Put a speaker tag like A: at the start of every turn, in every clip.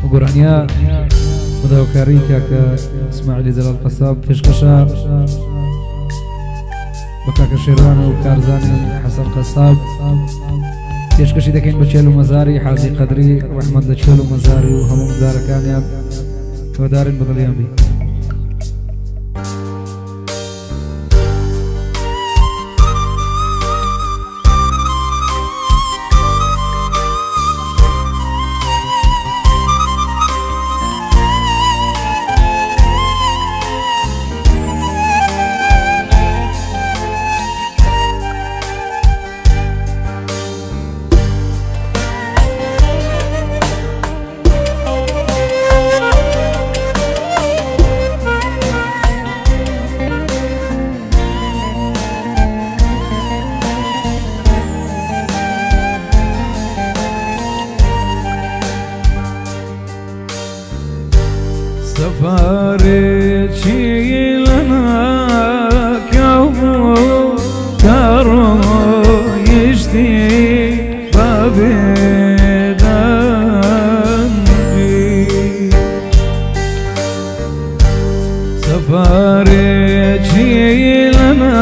A: وقرانيا مداوكاري كاكا اسماعيل زلال قصاب فشقشا بكاكا شيروان وكارزاني حسن قصاب فشقشي دكين بتشيلو مزاري حازي قدري واحمد دتشيلو مزاري وهموم داركانيا ودارين بغليامي سفاري لنا كومو كارو يشتي بابي دانجي سفاري لنا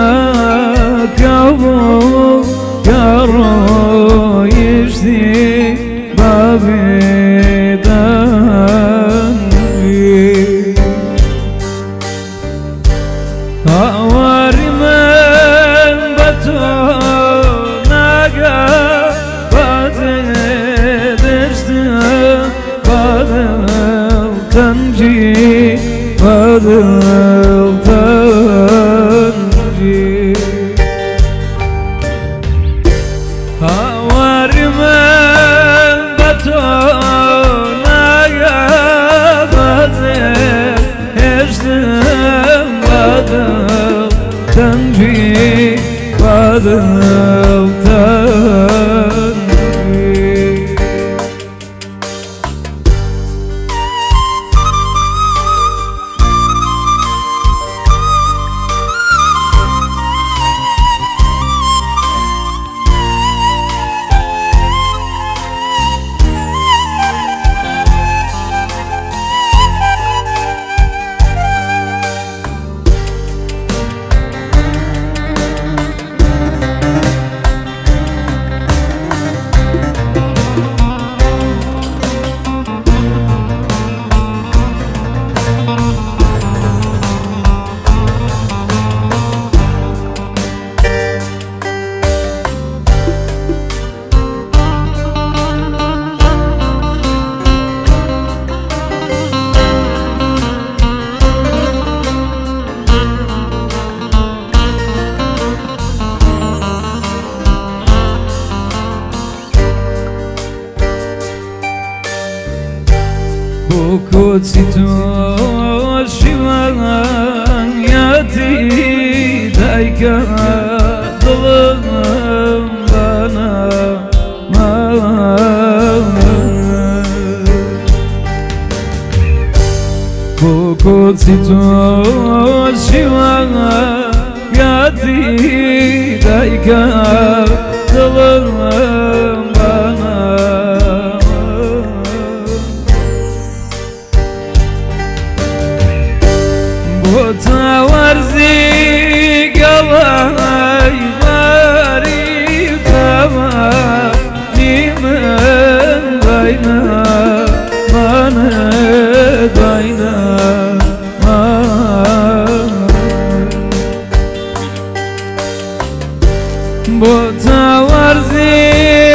A: كومو كارو يشتي بابي هواري من بتوناقا بدشتها بدل تنجي بدل تنجي هواري من بتوناقا بدشتها بدل تنجي بدل تنجي بوكوتي توشيوان ياتي دايكا ظلم بنا ما بوكوتي توشيوان ياتي دايكا ظلم وتورزي قلبي ماري تمامي من بينا من بينا وتورزي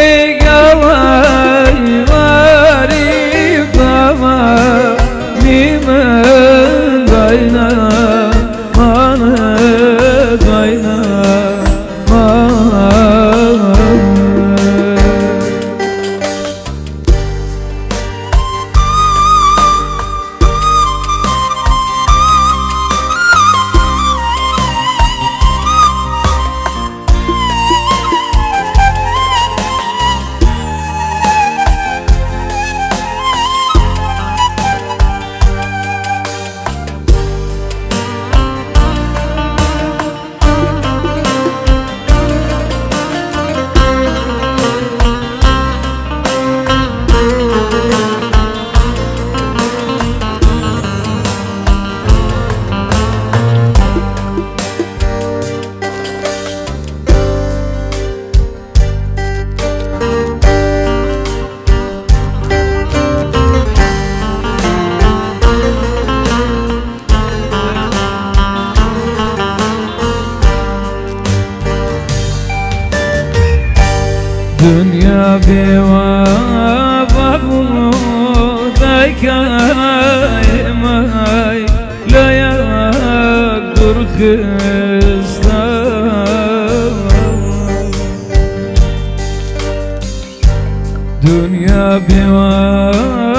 A: بوفا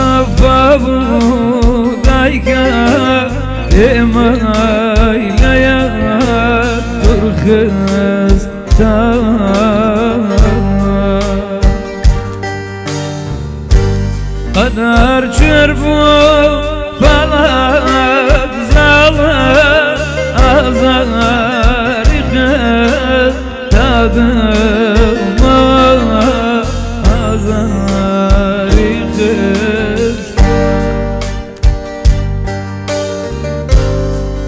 A: بودايكا إما إليا ترخص قدر شرفو فلك زالت أزاري خدادم أزاري خز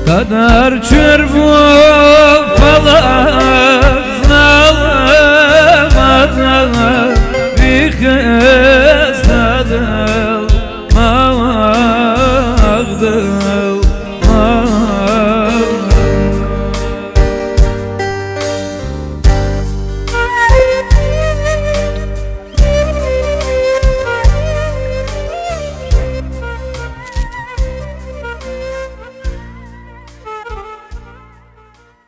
A: قدر شرفو فلك زالت أزاري خدادم